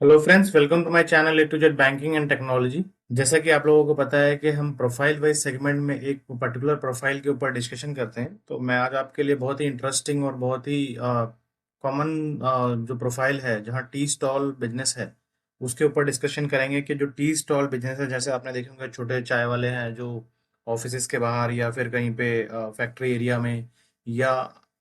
Hello friends, welcome to my channel A to Z banking and technology. जैसा कि आप लोगों को पता है कि हम प्रोफाइल वाइज सेगमेंट में एक पर्टिकुलर प्रोफाइल के ऊपर डिस्कशन करते हैं। तो मैं आज आपके लिए बहुत ही इंटरेस्टिंग और बहुत ही कॉमन जो प्रोफाइल है जहां टी स्टॉल बिजनेस है उसके ऊपर डिस्कशन करेंगे कि जो टी स्टॉल बिजनेस है, जैसे आपने देखे होंगे छोटे चाय वाले हैं जो ऑफिस के बाहर या फिर कहीं पे फैक्ट्री एरिया में या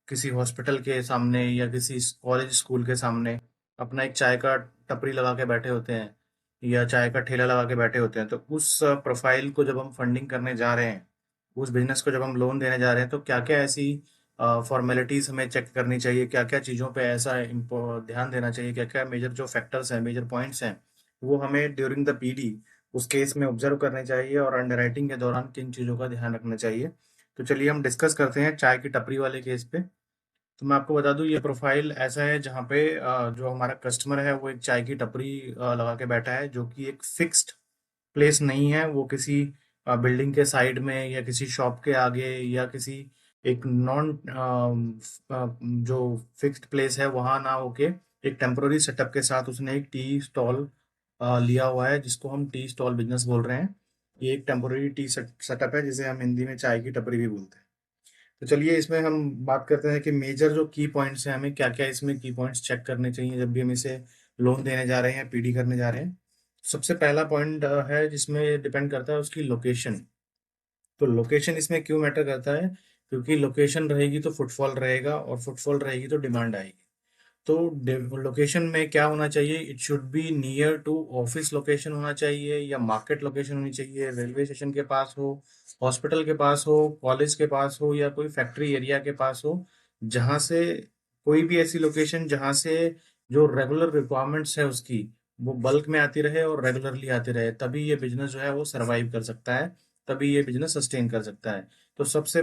किसी हॉस्पिटल के सामने या किसी कॉलेज स्कूल के सामने अपना एक चाय का टपरी लगा के बैठे होते हैं या चाय का ठेला लगा के बैठे होते हैं। तो उस प्रोफाइल को जब हम फंडिंग करने जा रहे हैं, उस बिजनेस को जब हम लोन देने जा रहे हैं, तो क्या क्या ऐसी फॉर्मेलिटीज हमें चेक करनी चाहिए, क्या क्या चीज़ों पे ऐसा ध्यान देना चाहिए, क्या क्या मेजर जो फैक्टर्स हैं, मेजर पॉइंट्स हैं, वो हमें ड्यूरिंग द पीडी उस केस में ऑब्जर्व करने चाहिए और अंडरराइटिंग के दौरान किन चीज़ों का ध्यान रखना चाहिए। तो चलिए हम डिस्कस करते हैं चाय की टपरी वाले केस पे। तो मैं आपको बता दूं, ये प्रोफाइल ऐसा है जहाँ पे जो हमारा कस्टमर है वो एक चाय की टपरी लगा के बैठा है, जो कि एक फिक्स्ड प्लेस नहीं है। वो किसी बिल्डिंग के साइड में या किसी शॉप के आगे या किसी एक नॉन जो फिक्स्ड प्लेस है वहां ना होके एक टेम्पोररी सेटअप के साथ उसने एक टी स्टॉल लिया हुआ है, जिसको हम टी स्टॉल बिजनेस बोल रहे हैं। ये एक टेम्पोररी टी सेटअप है जिसे हम हिंदी में चाय की टपरी भी बोलते हैं। तो चलिए इसमें हम बात करते हैं कि मेजर जो की पॉइंट्स हैं, हमें क्या क्या इसमें की पॉइंट्स चेक करने चाहिए जब भी हम इसे लोन देने जा रहे हैं, पीडी करने जा रहे हैं। सबसे पहला पॉइंट है जिसमें डिपेंड करता है उसकी लोकेशन। तो लोकेशन इसमें क्यों मैटर करता है? क्योंकि लोकेशन रहेगी तो फुटफॉल रहेगा और फुटफॉल रहेगी तो डिमांड आएगी। तो लोकेशन में क्या होना चाहिए? It should be near to office location होना चाहिए या मार्केट लोकेशन होनी चाहिए, रेलवे स्टेशन के पास हो, हॉस्पिटल के पास हो, कॉलेज के पास हो या कोई फैक्ट्री एरिया के पास हो, जहां से कोई भी ऐसी लोकेशन जहां से जो रेगुलर रिक्वायरमेंट्स है उसकी वो बल्क में आती रहे और रेगुलरली आती रहे, तभी ये बिजनेस जो है वो सरवाइव कर सकता है, तभी ये बिजनेस सस्टेन कर सकता है। तो सबसे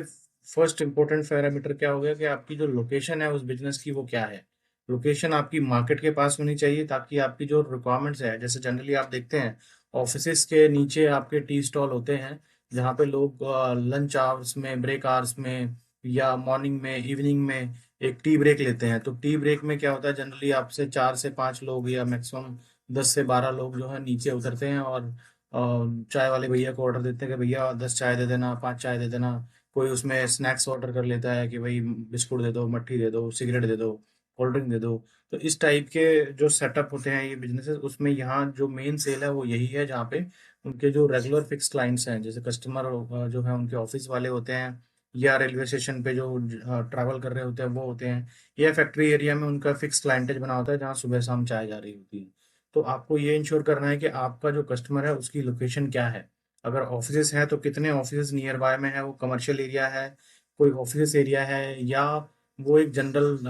फर्स्ट इंपॉर्टेंट पैरामीटर क्या हो गया कि आपकी जो लोकेशन है उस बिजनेस की वो क्या है। लोकेशन आपकी मार्केट के पास होनी चाहिए, ताकि आपकी जो रिक्वायरमेंट्स है, जैसे जनरली आप देखते हैं ऑफिस के नीचे आपके टी स्टॉल होते हैं जहाँ पे लोग लंच आवर्स में, ब्रेक आवर्स में या मॉर्निंग में, इवनिंग में एक टी ब्रेक लेते हैं। तो टी ब्रेक में क्या होता है, जनरली आपसे 4 से 5 लोग या मैक्सिमम 10 से 12 लोग जो है नीचे उतरते हैं और चाय वाले भैया को ऑर्डर देते हैं कि भैया 10 चाय दे देना, 5 चाय दे देना। कोई उसमें स्नैक्स ऑर्डर कर लेता है कि भाई बिस्कुट दे दो, मट्ठी दे दो, सिगरेट दे दो, कोल्ड ड्रिंक दे दो। तो इस टाइप के जो सेटअप होते हैं ये बिजनेसेस, उसमें यहाँ जो मेन सेल है वो यही है, जहाँ पे उनके जो रेगुलर फिक्स क्लाइंट्स हैं, जैसे कस्टमर जो है उनके ऑफिस वाले होते हैं या रेलवे स्टेशन पे जो ट्रैवल कर रहे होते हैं वो होते हैं, या फैक्ट्री एरिया में उनका फिक्स क्लाइंटेज बना होता है जहाँ सुबह शाम चाय जा रही होती है। तो आपको ये इंश्योर करना है कि आपका जो कस्टमर है उसकी लोकेशन क्या है। अगर ऑफिस है तो कितने ऑफिस नियर बाय में है, वो कमर्शियल एरिया है, कोई ऑफिस एरिया है, या वो एक जनरल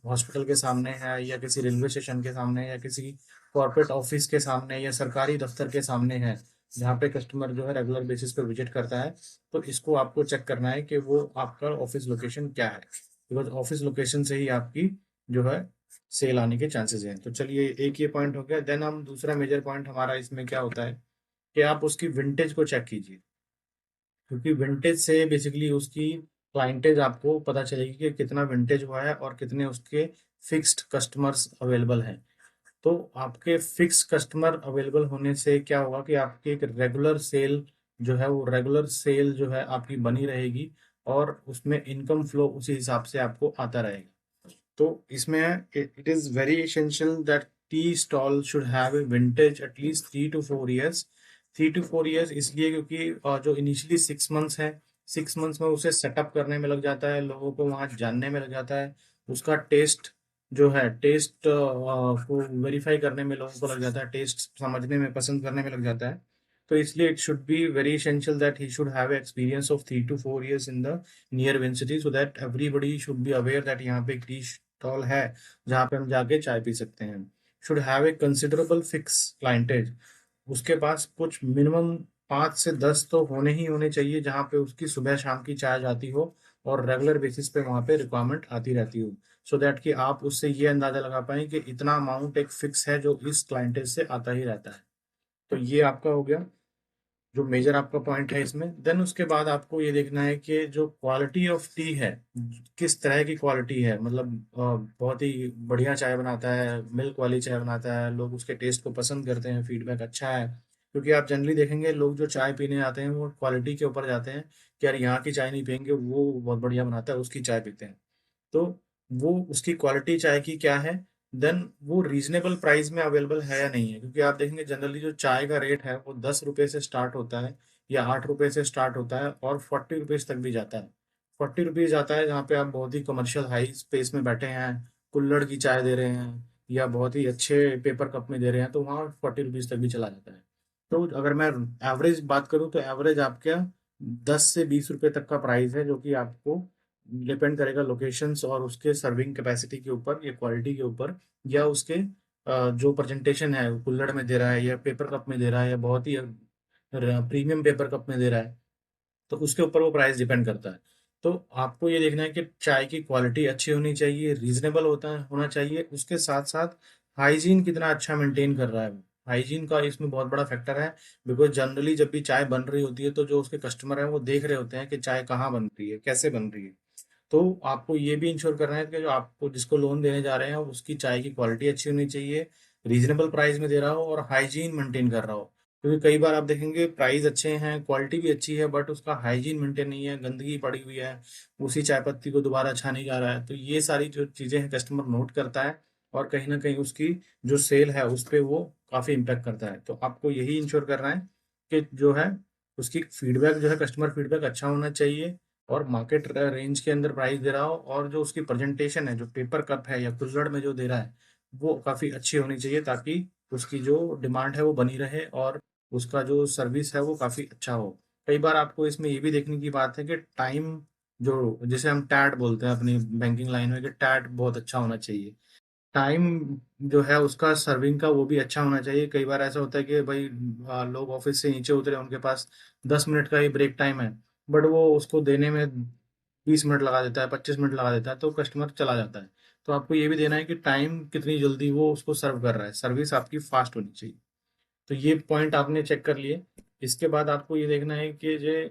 हॉस्पिटल के सामने है या किसी रेलवे स्टेशन के सामने या किसी कॉर्पोरेट ऑफिस के सामने या सरकारी दफ्तर के सामने है, जहाँ पे कस्टमर जो है रेगुलर बेसिस पे विजिट करता है। तो इसको आपको चेक करना है कि वो आपका ऑफिस लोकेशन क्या है, बिकॉज ऑफिस लोकेशन से ही आपकी जो है सेल आने के चांसेस हैं। तो चलिए एक ये पॉइंट हो गया। देन हम दूसरा मेजर पॉइंट हमारा इसमें क्या होता है कि आप उसकी विंटेज को चेक कीजिए, क्योंकि विंटेज से बेसिकली उसकी क्लाइंटेज आपको पता चलेगी कि कितना विंटेज हुआ है और कितने उसके फिक्स्ड कस्टमर्स अवेलेबल हैं। तो आपके फिक्स कस्टमर अवेलेबल होने से क्या होगा कि आपकी एक रेगुलर सेल जो है वो रेगुलर सेल जो है आपकी बनी रहेगी और उसमें इनकम फ्लो उसी हिसाब से आपको आता रहेगा। तो इसमें it is very essential that tea stall should have a vintage at least 3 to 4 years। 3 to 4 years इसलिए क्योंकि जो इनिशियली 6 मंथ्स है, 6 मंथ्स में उसे सेटअप करने में लग जाता है, लोगों को वहाँ जानने में लग जाता है, उसका टेस्ट जो है टेस्ट को वेरीफाई करने में लोगों को लग जाता है, टेस्ट समझने में, पसंद करने में लग जाता है। तो इसलिए it should be very essential that he should have experience of 3 to 4 years in the near विंसिटी, so that everybody should be aware that यहाँ पे एक टी स्टॉल है जहाँ पे हम जाके चाय पी सकते हैं। Should have a considerable fix clientage, उसके पास कुछ मिनिमम 5 से 10 तो होने ही होने चाहिए जहाँ पे उसकी सुबह शाम की चाय जाती हो और रेगुलर बेसिस पे वहाँ पे रिक्वायरमेंट आती रहती हो, सो दैट कि आप उससे ये अंदाजा लगा पाए कि इतना अमाउंट एक फिक्स है जो इस क्लाइंटेज से आता ही रहता है। तो ये आपका हो गया जो मेजर आपका पॉइंट है इसमें। देन उसके बाद आपको ये देखना है कि जो क्वालिटी ऑफ टी है, किस तरह की क्वालिटी है, मतलब बहुत ही बढ़िया चाय बनाता है, मिल्क वाली चाय बनाता है, लोग उसके टेस्ट को पसंद करते हैं, फीडबैक अच्छा है। क्योंकि आप जनरली देखेंगे लोग जो चाय पीने आते हैं वो क्वालिटी के ऊपर जाते हैं कि यार यहाँ की चाय नहीं पियेंगे, वो बहुत बढ़िया बनाता है उसकी चाय पीते हैं। तो वो उसकी क्वालिटी चाय की क्या है, देन वो रीजनेबल प्राइस में अवेलेबल है या नहीं है। क्योंकि आप देखेंगे जनरली जो चाय का रेट है वो 10 रुपए से स्टार्ट होता है या 8 रुपए से स्टार्ट होता है और 40 रुपीज तक भी जाता है। 40 रुपीज आता है जहाँ पे आप बहुत ही कमर्शियल हाई स्पेस में बैठे हैं, कुल्हड़ की चाय दे रहे हैं या बहुत ही अच्छे पेपर कप में दे रहे हैं, तो वहाँ 40 रुपीज तक भी चला जाता है। तो अगर मैं एवरेज बात करूँ तो एवरेज आपका 10 से 20 रुपए तक का प्राइस है, जो कि आपको डिपेंड करेगा लोकेशंस और उसके सर्विंग कैपेसिटी के ऊपर या क्वालिटी के ऊपर, या उसके जो प्रेजेंटेशन है वो कुल्हड़ में दे रहा है या पेपर कप में दे रहा है या बहुत ही प्रीमियम पेपर कप में दे रहा है, तो उसके ऊपर वो प्राइस डिपेंड करता है। तो आपको ये देखना है कि चाय की क्वालिटी अच्छी होनी चाहिए, रीजनेबल होना चाहिए, उसके साथ साथ हाइजीन कितना अच्छा मेंटेन कर रहा है वो। हाइजीन का इसमें बहुत बड़ा फैक्टर है। बिकॉज जनरली जब भी चाय बन रही होती है तो जो उसके कस्टमर है वो देख रहे होते हैं कि चाय कहाँ बन रही है, कैसे बन रही है। तो आपको ये भी इंश्योर करना है कि जो आपको जिसको लोन देने जा रहे हैं उसकी चाय की क्वालिटी अच्छी होनी चाहिए, रीजनेबल प्राइस में दे रहा हो और हाइजीन मेंटेन कर रहा हो। क्योंकि कई बार आप देखेंगे प्राइस अच्छे हैं, क्वालिटी भी अच्छी है, बट उसका हाइजीन मेंटेन नहीं है, गंदगी पड़ी हुई है, उसी चाय पत्ती को दोबारा छानी जा रहा है। तो ये सारी जो चीजें हैं कस्टमर नोट करता है और कहीं ना कहीं उसकी जो सेल है उस पर वो काफी इम्पेक्ट करता है। तो आपको यही इंश्योर करना है कि जो है उसकी फीडबैक जो है कस्टमर फीडबैक अच्छा होना चाहिए और मार्केट रेंज के अंदर प्राइस दे रहा हो, और जो उसकी प्रेजेंटेशन है जो पेपर कप है या कुल्हड़ में जो दे रहा है वो काफ़ी अच्छी होनी चाहिए, ताकि उसकी जो डिमांड है वो बनी रहे और उसका जो सर्विस है वो काफ़ी अच्छा हो। कई बार आपको इसमें ये भी देखने की बात है कि टाइम, जो जिसे हम टैट बोलते हैं अपनी बैंकिंग लाइन में, कि टैट बहुत अच्छा होना चाहिए। टाइम जो है उसका सर्विंग का वो भी अच्छा होना चाहिए। कई बार ऐसा होता है कि भाई लोग ऑफिस से नीचे उतरे, उनके पास 10 मिनट का ही ब्रेक टाइम है, बट वो उसको देने में 20 मिनट लगा देता है, 25 मिनट लगा देता है, तो कस्टमर चला जाता है। तो आपको ये भी देना है कि टाइम कितनी जल्दी वो उसको सर्व कर रहा है, सर्विस आपकी फास्ट होनी चाहिए। तो ये पॉइंट आपने चेक कर लिए। इसके बाद आपको ये देखना है कि जो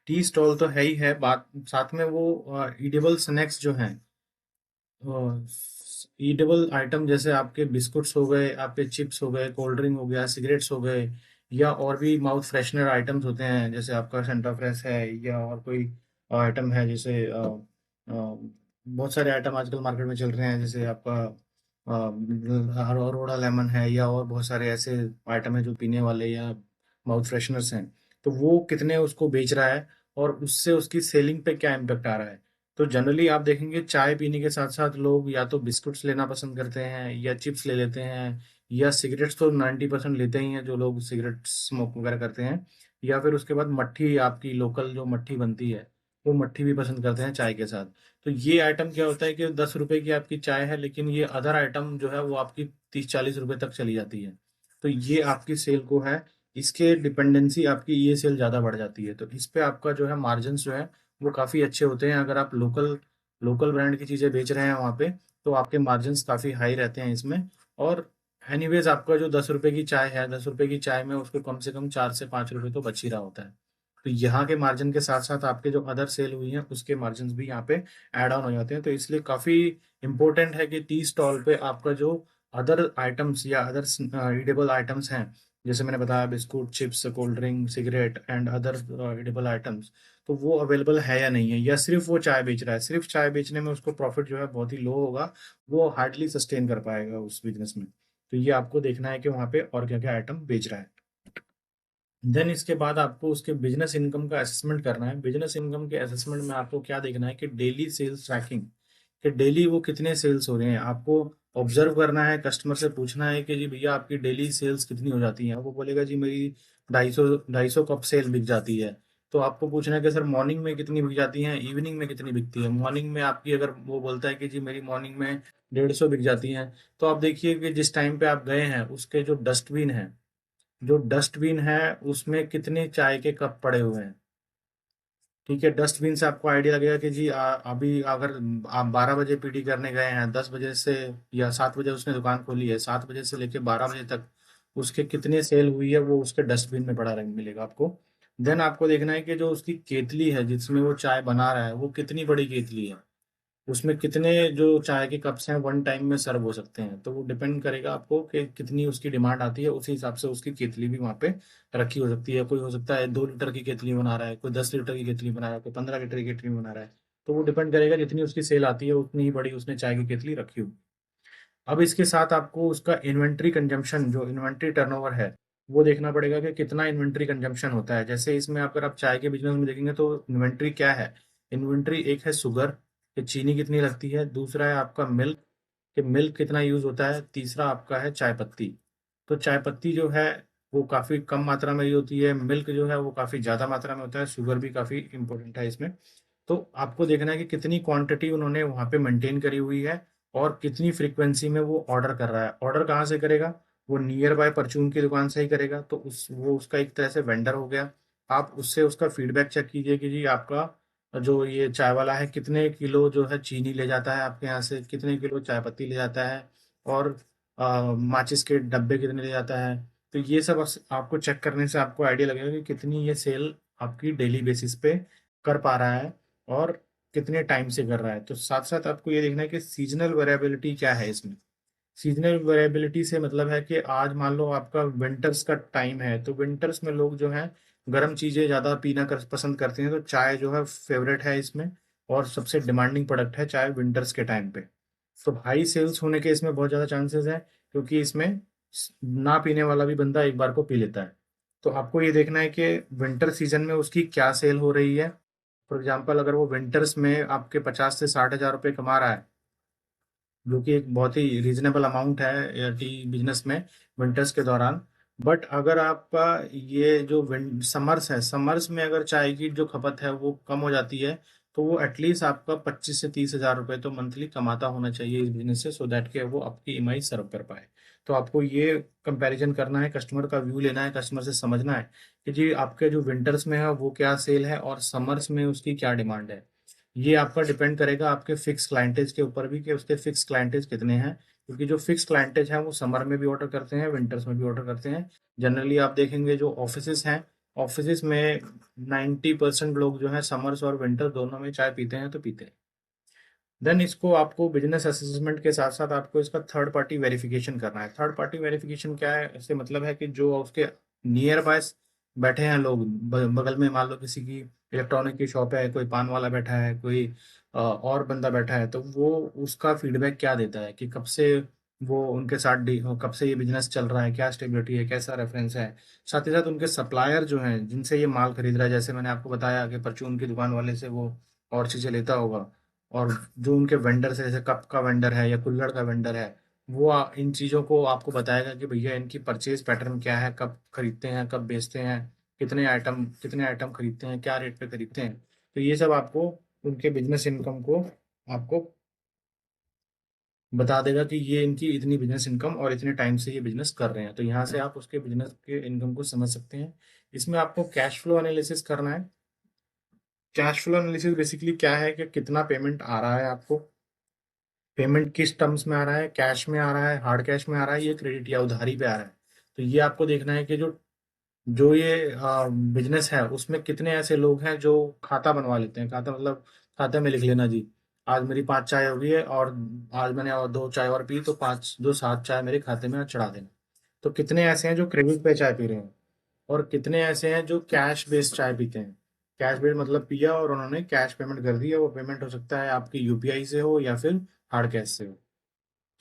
टी स्टॉल तो है ही है बात, साथ में वो ईडेबल स्नैक्स जो हैं, ईटेबल आइटम जैसे आपके बिस्कुट्स हो गए, आपके चिप्स हो गए, कोल्ड ड्रिंक हो गया, सिगरेट्स हो गए, या और भी माउथ फ्रेशनर आइटम्स होते हैं जैसे आपका सेंटा फ्रेश है या और कोई आइटम है, जैसे बहुत सारे आइटम आजकल मार्केट में चल रहे हैं, जैसे आपका अरोड़ा लेमन है या और बहुत सारे ऐसे आइटम है जो पीने वाले या माउथ फ्रेशनर्स हैं। तो वो कितने उसको बेच रहा है और उससे उसकी सेलिंग पे क्या इम्पेक्ट आ रहा है। तो जनरली आप देखेंगे चाय पीने के साथ साथ लोग या तो बिस्कुट्स लेना पसंद करते हैं या चिप्स ले लेते हैं, या सिगरेट्स तो 90% लेते ही हैं जो लोग सिगरेट स्मोक वगैरह करते हैं, या फिर उसके बाद मट्ठी, आपकी लोकल जो मट्ठी बनती है वो मट्ठी भी पसंद करते हैं चाय के साथ। तो ये आइटम क्या होता है कि 10 रुपए की आपकी चाय है, लेकिन ये अदर आइटम जो है वो आपकी 30-40 रुपए तक चली जाती है। तो ये आपकी सेल को है, इसके डिपेंडेंसी आपकी ये सेल ज़्यादा बढ़ जाती है। तो इस पे आपका जो है मार्जिन जो है वो काफ़ी अच्छे होते हैं। अगर आप लोकल लोकल ब्रांड की चीज़ें बेच रहे हैं वहाँ पे, तो आपके मार्जिन्स काफ़ी हाई रहते हैं इसमें। और एनीवेज आपका जो 10 रुपए की चाय है, 10 रुपए की चाय में उसको कम से कम 4 से 5 रुपए तो बच ही रहा होता है। तो यहाँ के मार्जिन के साथ साथ आपके जो अदर सेल हुई हैं उसके मार्जिन भी यहाँ पे ऐड ऑन हो जाते हैं। तो इसलिए काफ़ी इंपॉर्टेंट है कि टी स्टॉल पे आपका जो अदर आइटम्स या अदर ईडेबल आइटम्स हैं, जैसे मैंने बताया biscuit, chips, cold drink, cigarette and other edible items, तो वो अवेलेबल है या नहीं है, या सिर्फ वो चाय बेच रहा है। सिर्फ चाय बेचने में उसको प्रॉफिट जो है बहुत ही लो होगा, वो हार्डली सस्टेन कर पाएगा उस बिजनेस में। तो ये आपको देखना है कि वहाँ पे और क्या क्या आइटम बेच रहा है। देन इसके बाद आपको उसके बिजनेस इनकम का असेसमेंट करना है। बिजनेस इनकम के असेसमेंट में आपको क्या देखना है कि डेली सेल्स ट्रैकिंग, कि डेली वो कितने सेल्स हो रहे हैं। आपको ऑब्जर्व करना है, कस्टमर से पूछना है कि जी भैया आपकी डेली सेल्स कितनी हो जाती है। वो बोलेगा जी मेरी 250 कप सेल बिक जाती है। तो आपको पूछना है कि सर मॉर्निंग में कितनी बिक जाती है, इवनिंग में कितनी बिकती है। मॉर्निंग में आपकी, अगर वो बोलता है कि जी मेरी मॉर्निंग में 150 बिक जाती है, तो आप देखिए कि जिस टाइम पे आप गए हैं उसके जो डस्टबिन है उसमें कितने चाय के कप पड़े हुए हैं। ठीक है, डस्टबिन से आपको आइडिया लगेगा कि जी अभी अगर आप 12 बजे पीटी करने गए हैं, 10 बजे से या 7 बजे उसने दुकान खोली है, 7 बजे से लेके 12 बजे तक उसके कितने सेल हुई है वो उसके डस्टबिन में पड़ा रंग मिलेगा आपको। देन आपको देखना है कि जो उसकी केतली है जिसमें वो चाय बना रहा है वो कितनी बड़ी केतली है, उसमें कितने जो चाय के कप्स हैं वन टाइम में सर्व हो सकते हैं। तो वो डिपेंड करेगा आपको कि कितनी उसकी डिमांड आती है, उसी हिसाब से उसकी केतली भी वहाँ पे रखी हो सकती है। कोई हो सकता है 2 लीटर की केतली बना रहा है, कोई 10 लीटर की केतली बना रहा है, कोई 15 लीटर की केतली बना रहा है। तो वो डिपेंड करेगा, जितनी उसकी सेल आती है उतनी ही बड़ी उसने चाय की केतली रखी होगी। अब इसके साथ आपको उसका इन्वेंट्री कंजम्पशन, जो इन्वेंट्री टर्नओवर है, वो देखना पड़ेगा कि कितना इन्वेंट्री कंजम्पशन होता है। जैसे इसमें अगर आप चाय के बिजनेस में देखेंगे तो इन्वेंट्री क्या है, इन्वेंट्री एक है शुगर कि चीनी कितनी लगती है, दूसरा है आपका मिल्क कि मिल्क कितना यूज होता है, तीसरा आपका है चाय पत्ती। तो चाय पत्ती जो है वो काफी कम मात्रा में यूज होती है, मिल्क जो है वो काफी ज्यादा मात्रा में होता है, शुगर भी काफी इंपॉर्टेंट है इसमें। तो आपको देखना है कि कितनी क्वांटिटी उन्होंने वहां पे मेंटेन करी हुई है और कितनी फ्रीक्वेंसी में वो ऑर्डर कर रहा है। ऑर्डर कहाँ से करेगा, वो नियर बाय परचून की दुकान से ही करेगा, तो उस वो उसका एक तरह से वेंडर हो गया। आप उससे उसका फीडबैक चेक कीजिए कि जी आपका जो ये चाय वाला है कितने किलो जो है चीनी ले जाता है आपके यहाँ से, कितने किलो चाय पत्ती ले जाता है, और माचिस के डब्बे कितने ले जाता है। तो ये सब आपको चेक करने से आपको आइडिया लगेगा कि कितनी ये सेल आपकी डेली बेसिस पे कर पा रहा है और कितने टाइम से कर रहा है। तो साथ साथ आपको ये देखना है कि सीजनल वेरिएबिलिटी क्या है इसमें। सीजनल वेरिएबिलिटी से मतलब है कि आज मान लो आपका विंटर्स का टाइम है, तो विंटर्स में लोग जो है गर्म चीजें ज्यादा पीना पसंद करते हैं, तो चाय जो है फेवरेट है इसमें और सबसे डिमांडिंग प्रोडक्ट है चाय विंटर्स के टाइम पे। तो हाई सेल्स होने के इसमें बहुत ज्यादा चांसेस है, क्योंकि इसमें ना पीने वाला भी बंदा एक बार को पी लेता है। तो आपको ये देखना है कि विंटर सीजन में उसकी क्या सेल हो रही है। फॉर एग्जाम्पल अगर वो विंटर्स में आपके 50 से 60 हज़ार रुपये कमा रहा है, जो कि एक बहुत ही रीजनेबल अमाउंट है टी बिजनेस में विंटर्स के दौरान। बट अगर आपका ये जो समर्स है, समर्स में अगर चाय की जो खपत है वो कम हो जाती है, तो वो एटलीस्ट आपका 25 से 30 हज़ार रुपये तो मंथली कमाता होना चाहिए इस बिजनेस से, सो दैट के वो आपकी ईएमआई सर्व कर पाए। तो आपको ये कंपैरिजन करना है, कस्टमर का व्यू लेना है, कस्टमर से समझना है कि जी आपके जो विंटर्स में है वो क्या सेल है और समर्स में उसकी क्या डिमांड है। ये आपका डिपेंड करेगा आपके फिक्स क्लाइंटेज के ऊपर भी कि उसके फिक्स क्लाइंटेज कितने हैं, क्योंकि जो फिक्स क्लाइंटेज हैं वो समर में भी ऑर्डर करते हैं, विंटर्स में भी ऑर्डर करते हैं। जनरली आप देखेंगे जो ऑफिसेस हैं, ऑफिसेस में 90% लोग जो है समर्स और विंटर दोनों में चाय पीते हैं तो पीते हैं। देन इसको आपको बिजनेस असेसमेंट के साथ साथ आपको इसका थर्ड पार्टी वेरिफिकेशन करना है। थर्ड पार्टी वेरिफिकेशन क्या है, इससे मतलब है कि जो उसके नियर बाय बैठे हैं लोग, बगल में मान लो किसी की इलेक्ट्रॉनिक की शॉप है, कोई पान वाला बैठा है, कोई और बंदा बैठा है, तो वो उसका फीडबैक क्या देता है कि कब से वो उनके साथ कब से ये बिजनेस चल रहा है, क्या स्टेबिलिटी है, कैसा रेफरेंस है। साथ ही साथ उनके सप्लायर जो हैं जिनसे ये माल खरीद रहा है, जैसे मैंने आपको बताया कि परचून की दुकान वाले से वो और चीज़ें लेता होगा, और जो उनके वेंडर है जैसे कप का वेंडर है या कुल्हड़ का वेंडर है, वो इन चीज़ों को आपको बताएगा कि भैया इनकी परचेज पैटर्न क्या है, कब खरीदते हैं, कब बेचते हैं, कितने आइटम खरीदते हैं, क्या रेट पे खरीदते हैं। तो ये सब आपको उनके बिजनेस इनकम को आपको बता देगा कि ये इनकी इतनी बिजनेस इनकम और इतने टाइम से ये बिजनेस कर रहे हैं। तो यहाँ से आप उसके बिजनेस के इनकम को समझ सकते हैं। इसमें आपको कैश फ्लो एनालिसिस करना है। कैश फ्लो एनालिसिस बेसिकली क्या है कि कितना पेमेंट आ रहा है आपको, पेमेंट किस टर्म्स में आ रहा है, कैश में आ रहा है, हार्ड कैश में आ रहा है, ये क्रेडिट या उधारी पे आ रहा है। तो ये आपको देखना है कि जो जो ये बिजनेस है उसमें कितने ऐसे लोग हैं जो खाता बनवा लेते हैं। खाता मतलब खाते में लिख लेना जी, आज मेरी 5 चाय हो गई है और आज मैंने और 2 चाय और पी, तो 7 चाय मेरे खाते में आज चढ़ा देना। तो कितने ऐसे हैं जो क्रेडिट पे चाय पी रहे हैं और कितने ऐसे हैं जो कैश बेस्ड चाय पीते हैं। कैश बेस्ड मतलब पिया और उन्होंने कैश पेमेंट कर दी है, वो पेमेंट हो सकता है आपकी यूपीआई से हो या फिर हार्ड कैश से हो।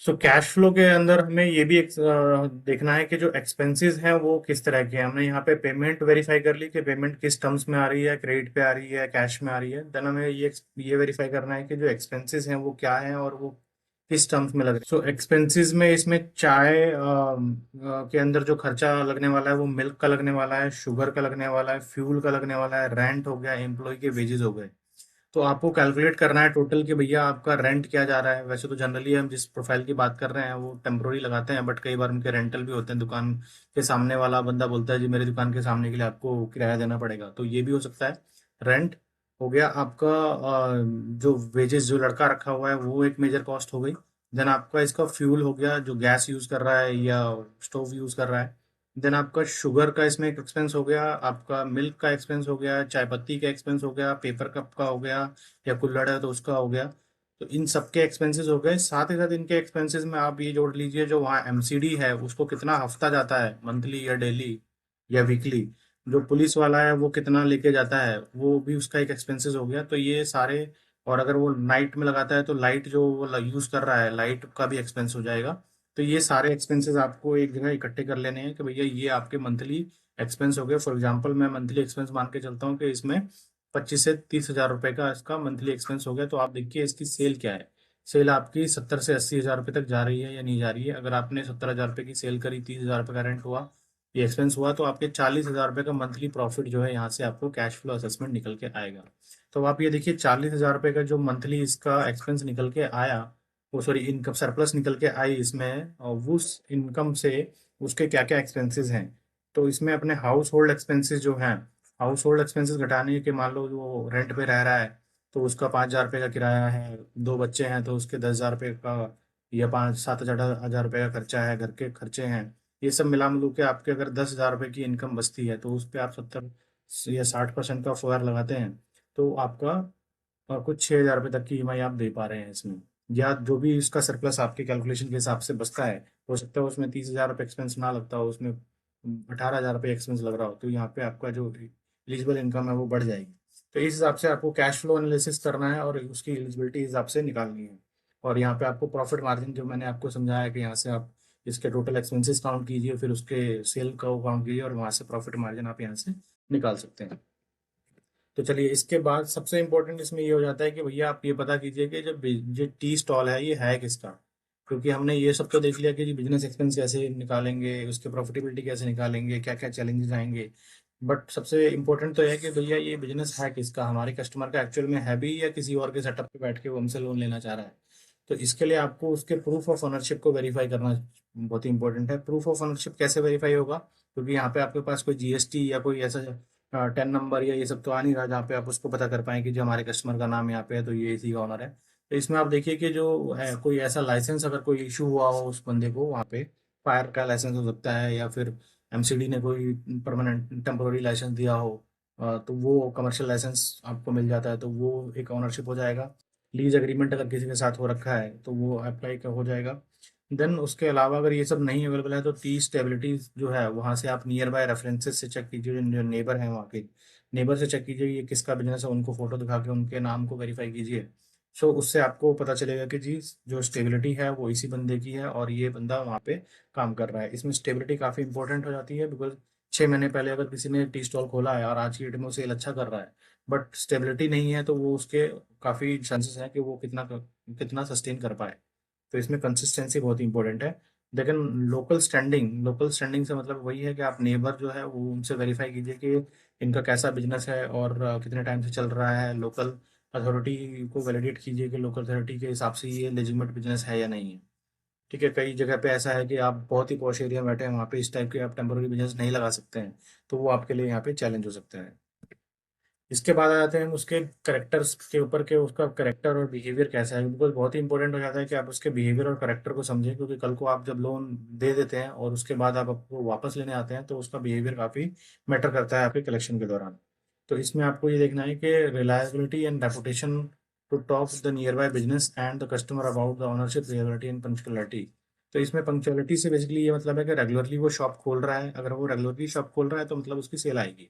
सो कैश फ्लो के अंदर हमें ये भी देखना है कि जो एक्सपेंसेस हैं वो किस तरह के हैं। हमने यहाँ पे पेमेंट वेरीफाई कर ली कि पेमेंट किस टर्म्स में आ रही है, क्रेडिट पे आ रही है, कैश में आ रही है। देन हमें ये वेरीफाई करना है कि जो एक्सपेंसेस हैं वो क्या हैं और वो किस टर्म्स में लग रहे हैं। सो एक्सपेंसेस में इसमें चाय के अंदर जो खर्चा लगने वाला है वो मिल्क का लगने वाला है, शुगर का लगने वाला है, फ्यूल का लगने वाला है, रेंट हो गया, एम्प्लॉय के वेजेस हो गए। तो आपको कैलकुलेट करना है टोटल कि भैया आपका रेंट क्या जा रहा है। वैसे तो जनरली हम जिस प्रोफाइल की बात कर रहे हैं वो टेम्पोररी लगाते हैं, बट कई बार उनके रेंटल भी होते हैं। दुकान के सामने वाला बंदा बोलता है जी मेरी दुकान के सामने के लिए आपको किराया देना पड़ेगा, तो ये भी हो सकता है। रेंट हो गया आपका, जो वेजेस जो लड़का रखा हुआ है वो एक मेजर कॉस्ट हो गई। देन आपका इसका फ्यूल हो गया, जो गैस यूज कर रहा है या स्टोव यूज कर रहा है, देन आपका शुगर का इसमें एक एक्सपेंस हो गया, आपका मिल्क का एक्सपेंस हो गया, चाय पत्ती का एक्सपेंस हो गया, पेपर कप का हो गया, या कुल्हड़ है तो उसका हो गया। तो इन सबके एक्सपेंसेस हो गए। साथ ही साथ इनके एक्सपेंसेस में आप ये जोड़ लीजिए, जो वहाँ एमसीडी है उसको कितना हफ्ता जाता है, मंथली या डेली या वीकली। जो पुलिस वाला है वो कितना लेके जाता है, वो भी उसका एक एक्सपेंसेस हो गया। तो ये सारे, और अगर वो नाइट में लगाता है तो लाइट जो वो यूज कर रहा है, लाइट का भी एक्सपेंस हो जाएगा। तो ये सारे एक्सपेंसेस आपको एक जगह इकट्ठे कर लेने हैं कि भैया ये आपके मंथली एक्सपेंस हो गए। फॉर एग्जांपल मैं मंथली एक्सपेंस मान के चलता हूँ कि इसमें 25 से 30 हज़ार रुपए का इसका मंथली एक्सपेंस हो गया। तो आप देखिए इसकी सेल क्या है। सेल आपकी 70 से 80 हज़ार रुपए तक जा रही है या नहीं जा रही है। अगर आपने 70 हज़ार रुपए की सेल करी, 30 हज़ार रुपए का रेंट हुआ, ये एक्सपेंस हुआ, तो आपके 40 हज़ार रुपए का मंथली प्रॉफिट जो है यहाँ से आपको कैश फ्लो असेसमेंट निकल के आएगा। तो आप ये देखिए 40 हज़ार रुपए का जो मंथली इसका एक्सपेंस निकल के आया, वो सॉरी इनकम सरप्लस निकल के आई इसमें, और उस इनकम से उसके क्या क्या एक्सपेंसेस हैं। तो इसमें अपने हाउस होल्ड एक्सपेंसेस जो हैं, हाउस होल्ड एक्सपेंसेस घटाने के, मान लो वो रेंट पे रह रहा है तो उसका 5 हज़ार रुपये का किराया है, 2 बच्चे हैं तो उसके 10 हज़ार रुपये का, या 5 7 हज़ार रुपये का खर्चा है, घर के खर्चे हैं। ये सब मिला मिलू के आपके अगर 10 हज़ार रुपये की इनकम बचती है तो उस पर आप 70 या 60% का FOIR लगाते हैं, तो आपका कुछ 6 हज़ार रुपये तक की ईएमआई आप दे पा रहे हैं इसमें। या जो भी इसका सरप्लस आपके कैलकुलेशन के हिसाब से बचता है, हो सकता है उसमें 30 हज़ार रुपये एक्सपेंस ना लगता हो, उसमें 18 हज़ार रुपये एक्सपेंस लग रहा हो, तो यहाँ पे आपका जो एलिजिबल इनकम है वो बढ़ जाएगी। तो इस हिसाब से आपको कैश फ्लो एनालिसिस करना है और उसकी एलिजिबिलिटी हिसाब से निकालनी है। और यहाँ पे आपको प्रॉफिट मार्जिन जो मैंने आपको समझाया कि यहाँ से आप इसके टोटल एक्सपेंसेस काउंट कीजिए, फिर उसके सेल का काउंट कीजिए, और वहाँ से प्रॉफिट मार्जिन आप यहाँ से निकाल सकते हैं। तो चलिए, इसके बाद सबसे इम्पोर्टेंट इसमें ये हो जाता है कि भैया आप ये पता कीजिए कि जब जो टी स्टॉल है ये है किसका। क्योंकि हमने ये सब तो देख लिया कि जी बिजनेस एक्सपेंस कैसे निकालेंगे, उसके प्रॉफिटेबिलिटी कैसे निकालेंगे, क्या क्या चैलेंजेस आएंगे। बट सबसे इम्पोर्टेंट तो है कि भैया ये बिजनेस है किसका, हमारे कस्टमर का एक्चुअल में है भी, या किसी और के सेटअप पे बैठ के वो हमसे लोन लेना चाह रहा है। तो इसके लिए आपको उसके प्रूफ ऑफ ऑनरशिप को वेरीफाई करना बहुत ही इंपॉर्टेंट है। प्रूफ ऑफ ऑनरशिप कैसे वेरीफाई होगा, क्योंकि यहाँ पे आपके पास कोई जीएसटी या कोई ऐसा 10 नंबर या ये सब तो आ नहीं रहा जहाँ पे आप उसको पता कर पाए कि जो हमारे कस्टमर का नाम यहाँ पे है तो ये इसी का ऑनर है। तो इसमें आप देखिए कि जो है कोई ऐसा लाइसेंस अगर कोई इशू हुआ हो उस बंदे को, वहाँ पे फायर का लाइसेंस हो सकता है, या फिर एमसीडी ने कोई परमानेंट टेम्पोररी लाइसेंस दिया हो, तो वो कमर्शियल लाइसेंस आपको मिल जाता है, तो वो एक ऑनरशिप हो जाएगा। लीज एग्रीमेंट अगर किसी के साथ हो रखा है तो वो अप्लाई हो जाएगा। देन उसके अलावा अगर ये सब नहीं अवेलेबल है तो टी स्टेबिलिटी जो है वहाँ से आप नियर बाय रेफरेंसेस से चेक कीजिए, जो नेबर है वहाँ के नेबर से चेक कीजिए ये किसका बिजनेस है, उनको फोटो दिखा के उनके नाम को वेरीफाई कीजिए। सो उससे आपको पता चलेगा कि जी जो स्टेबिलिटी है वो इसी बंदे की है और ये बंदा वहाँ पे काम कर रहा है। इसमें स्टेबिलिटी काफ़ी इंपॉर्टेंट हो जाती है, बिकॉज 6 महीने पहले अगर किसी ने टी स्टॉल खोला है और आज की डेट में वो सेल अच्छा कर रहा है, बट स्टेबिलिटी नहीं है, तो वो उसके काफ़ी चांसेस हैं कि वो कितना कितना सस्टेन कर पाए। तो इसमें कंसिस्टेंसी बहुत इंपॉर्टेंट है। लेकिन लोकल स्टैंडिंग से मतलब वही है कि आप नेबर जो है वो उनसे वेरीफाई कीजिए कि इनका कैसा बिजनेस है और कितने टाइम से चल रहा है। लोकल अथॉरिटी को वैलिडेट कीजिए कि लोकल अथॉरिटी के हिसाब से ये लेजिटिमेट बिजनेस है या नहीं है। ठीक है, कई जगह पे ऐसा है कि आप बहुत ही पॉश एरिया में बैठे हैं, वहाँ पे इस टाइप के आप टेम्पोररी बिजनेस नहीं लगा सकते हैं, तो वो आपके लिए यहाँ पे चैलेंज हो सकता है। इसके बाद आ जाते हैं हम उसके करेक्टर्स के ऊपर, के उसका करेक्टर और बिहेवियर कैसा है, बिकॉज बहुत ही इंपॉर्टेंट हो जाता है कि आप उसके बिहेवियर और करेक्टर को समझें। क्योंकि कल को आप जब लोन दे देते हैं और उसके बाद आप आपको वापस लेने आते हैं तो उसका बिहेवियर काफ़ी मैटर करता है आपके कलेक्शन के दौरान। तो इसमें आपको ये देखना है कि reliability and reputation to top the nearby business and the customer about the ownership, reality and punctuality. तो इसमें पंक्चुअलिटी से बेसिकली ये मतलब है कि रेगुलरली वो शॉप खोल रहा है। अगर वो रेगुलरली शॉप खोल रहा है तो मतलब उसकी सेल आएगी।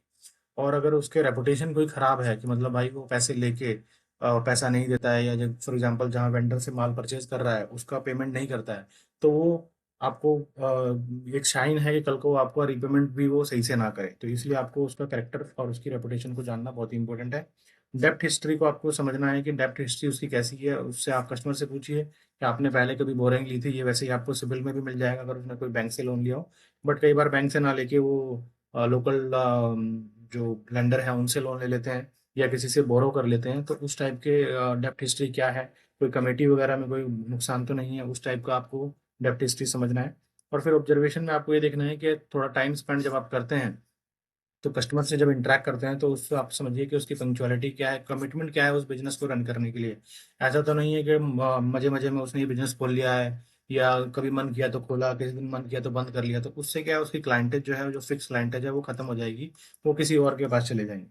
और अगर उसके रेपुटेशन कोई खराब है कि मतलब भाई वो पैसे लेके पैसा नहीं देता है, या जब फॉर एग्जांपल जहाँ वेंडर से माल परचेज कर रहा है उसका पेमेंट नहीं करता है, तो वो आपको एक शाइन है कि कल को आपको रिपेमेंट भी वो सही से ना करे। तो इसलिए आपको उसका कैरेक्टर और उसकी रेपुटेशन को जानना बहुत ही इंपॉर्टेंट है। डेप्थ हिस्ट्री को आपको समझना है कि डेप्थ हिस्ट्री उसकी कैसी है। उससे आप कस्टमर से पूछिए कि आपने पहले कभी बोरिंग ली थी, ये वैसे ही आपको सिबिल में भी मिल जाएगा अगर उसने कोई बैंक से लोन लिया हो। बट कई बार बैंक से ना लेके वो लोकल जो लेंडर है उनसे लोन ले लेते हैं, या किसी से बोरो कर लेते हैं। तो उस टाइप के डेप्ट हिस्ट्री क्या है, कोई कमेटी वगैरह में कोई नुकसान तो नहीं है, उस टाइप का आपको डेप्ट हिस्ट्री समझना है। और फिर ऑब्जर्वेशन में आपको ये देखना है कि थोड़ा टाइम स्पेंड जब आप करते हैं तो कस्टमर से जब इंटरेक्ट करते हैं तो उससे आप समझिए कि उसकी पंक्चुअलिटी क्या है, कमिटमेंट क्या है उस बिजनेस को रन करने के लिए। ऐसा तो नहीं है कि मजे मजे में उसने ये बिजनेस खोल लिया है या कभी मन किया तो खोला, किसी दिन मन किया तो बंद कर लिया, तो उससे क्या है, उसकी क्लाइंटेज जो है, जो फिक्स क्लाइंटेज है वो खत्म हो जाएगी, वो किसी और के पास चले जाएंगे।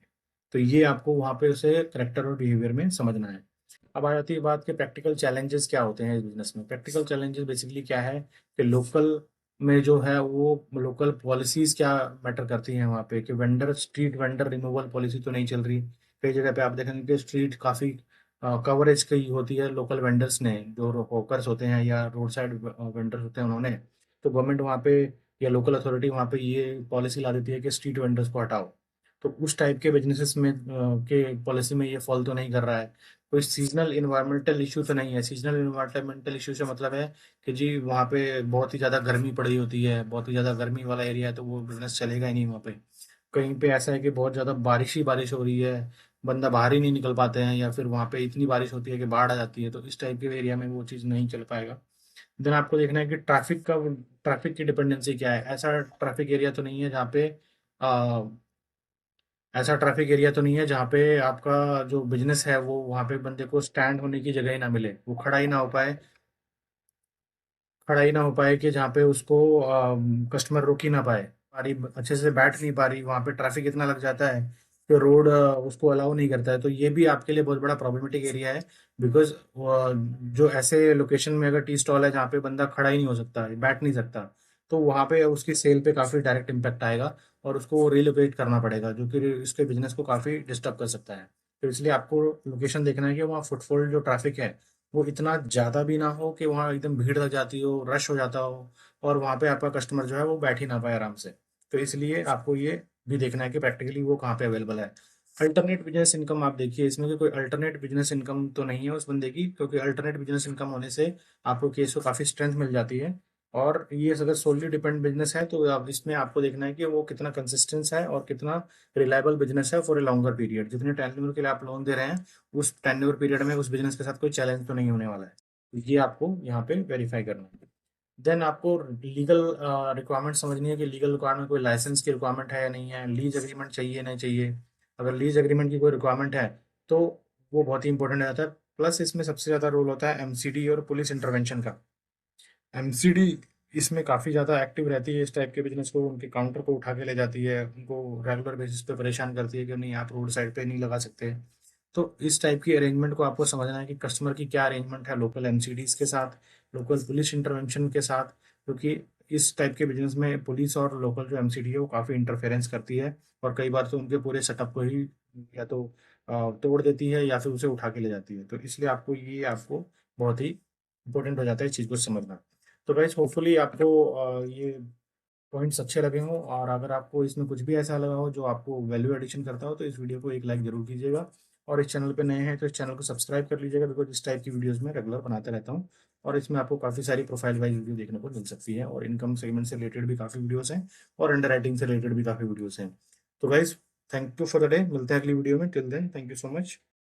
तो ये आपको वहाँ पे उसे करेक्टर और बिहेवियर में समझना है। अब आ जाती है बात कि प्रैक्टिकल चैलेंजेस क्या होते हैं इस बिजनेस में। प्रैक्टिकल चैलेंजेस बेसिकली क्या है कि लोकल में जो है वो लोकल पॉलिसीज क्या मैटर करती हैं वहाँ पे, कि vendor street vendor removal policy तो नहीं चल रही। कई जगह पे आप देखेंगे कि स्ट्रीट काफ़ी कवरेज की होती है लोकल वेंडर्स ने, जो हॉकर्स होते हैं या रोड साइड वेंडर्स होते हैं उन्होंने। तो गवर्नमेंट वहाँ पे या लोकल अथॉरिटी वहाँ पे ये पॉलिसी ला देती है कि स्ट्रीट वेंडर्स को हटाओ। तो उस टाइप के बिजनेसेस में के पॉलिसी में ये फॉल तो नहीं कर रहा है। कोई सीजनल इन्वायरमेंटल इशू तो नहीं है। सीजनल इन्वायरमेंटल इशू से मतलब है कि जी वहाँ पे बहुत ही ज़्यादा गर्मी पड़ी होती है, बहुत ही ज़्यादा गर्मी वाला एरिया है, तो वो बिजनेस चलेगा ही नहीं वहाँ पे। कहीं पे ऐसा है कि बहुत ज़्यादा बारिश ही बारिश हो रही है, बंदा बाहर ही नहीं निकल पाते हैं, या फिर वहाँ पे इतनी बारिश होती है कि बाढ़ आ जाती है, तो इस टाइप के एरिया में वो चीज़ नहीं चल पाएगा। देन आपको देखना है कि ट्रैफिक की डिपेंडेंसी क्या है। ऐसा ट्रैफिक एरिया तो नहीं है जहाँ पे आ, ऐसा ट्रैफिक एरिया तो नहीं है जहाँ पे आपका जो बिजनेस है वो वहाँ पे बंदे को स्टैंड होने की जगह ही ना मिले, वो खड़ा ही ना हो पाए कि जहाँ पे उसको कस्टमर रोक ही ना पाए, पारी अच्छे से बैठ नहीं पा रही, वहाँ पे ट्रैफिक इतना लग जाता है कि रोड उसको अलाउ नहीं करता है। तो ये भी आपके लिए बहुत बड़ा प्रॉब्लमेटिक एरिया है। बिकॉज जो ऐसे लोकेशन में अगर टी स्टॉल है जहाँ पे बंदा खड़ा ही नहीं हो सकता है, बैठ नहीं सकता, तो वहाँ पे उसकी सेल पे काफ़ी डायरेक्ट इम्पैक्ट आएगा, और उसको रिलोकेट करना पड़ेगा, जो कि इसके बिजनेस को काफ़ी डिस्टर्ब कर सकता है। तो इसलिए आपको लोकेशन देखना है कि वहाँ फुटफॉल जो ट्रैफिक है वो इतना ज़्यादा भी ना हो कि वहाँ एकदम भीड़ लग जाती हो, रश हो जाता हो, और वहाँ पे आपका कस्टमर जो है वो बैठ ही ना पाए आराम से। तो इसलिए आपको ये भी देखना है कि प्रैक्टिकली वो कहाँ पे अवेलेबल है। अल्टरनेट बिजनेस इनकम आप देखिए इसमें कि कोई अल्टरनेट बिजनेस इनकम तो नहीं है उस बंदे की, क्योंकि अल्टरनेट बिजनेस इनकम होने से आपको केस को काफ़ी स्ट्रेंथ मिल जाती है। और ये अगर सोलली डिपेंड बिजनेस है तो आप इसमें आपको देखना है कि वो कितना कंसिस्टेंस है और कितना रिलायबल बिजनेस है फॉर ए लॉन्गर पीरियड। जितने टेन्योर के लिए आप लोन दे रहे हैं, उस टेन्योर पीरियड में उस बिजनेस के साथ कोई चैलेंज तो नहीं होने वाला है। तो ये आपको यहाँ पे वेरीफाई करना है। देन आपको लीगल रिक्वायरमेंट समझनी है कि लीगल रिक्वायरमेंट कोई लाइसेंस की रिक्वायरमेंट है या नहीं है, लीज एग्रीमेंट चाहिए नहीं चाहिए। अगर लीज एग्रीमेंट की कोई रिक्वायरमेंट है तो वो बहुत ही इंपॉर्टेंट हो जाता है। प्लस इसमें सबसे ज़्यादा रोल होता है एमसीडी और पुलिस इंटरवेंशन का। एमसीडी इसमें काफ़ी ज़्यादा एक्टिव रहती है, इस टाइप के बिजनेस को उनके काउंटर को उठा के ले जाती है, उनको रेगुलर बेसिस पे परेशान करती है कि नहीं आप रोड साइड पे नहीं लगा सकते। तो इस टाइप की अरेंजमेंट को आपको समझना है कि कस्टमर की क्या अरेंजमेंट है लोकल एमसीडीज के साथ, लोकल पुलिस इंटरवेंशन के साथ, क्योंकि इस टाइप के बिजनेस में पुलिस और लोकल जो एमसीडी है वो काफ़ी इंटरफेरेंस करती है, और कई बार तो उनके पूरे सेटअप को ही या तो तोड़ देती है या फिर उसे उठा के ले जाती है। तो इसलिए आपको बहुत ही इंपॉर्टेंट हो जाता है इस चीज़ को समझना। तो गाइस होपफुली आपको ये पॉइंट्स अच्छे लगे हों, और अगर आपको इसमें कुछ भी ऐसा लगा हो जो आपको वैल्यू एडिशन करता हो तो इस वीडियो को एक लाइक जरूर कीजिएगा। और इस चैनल पे नए हैं तो इस चैनल को सब्सक्राइब कर लीजिएगा, बिकॉज इस टाइप की वीडियोस में रेगुलर बनाते रहता हूँ। और इसमें आपको काफ़ी सारी प्रोफाइल वाइज वीडियो देखने को मिल सकती है, और इनकम सेगमेंट से रिलेटेड भी काफ़ी वीडियोस हैं, और अंडर राइटिंग से रिलेटेड भी काफ़ी वीडियोस हैं। तो guys thank you for the day, मिलते हैं अगली वीडियो में। Till then thank you so much.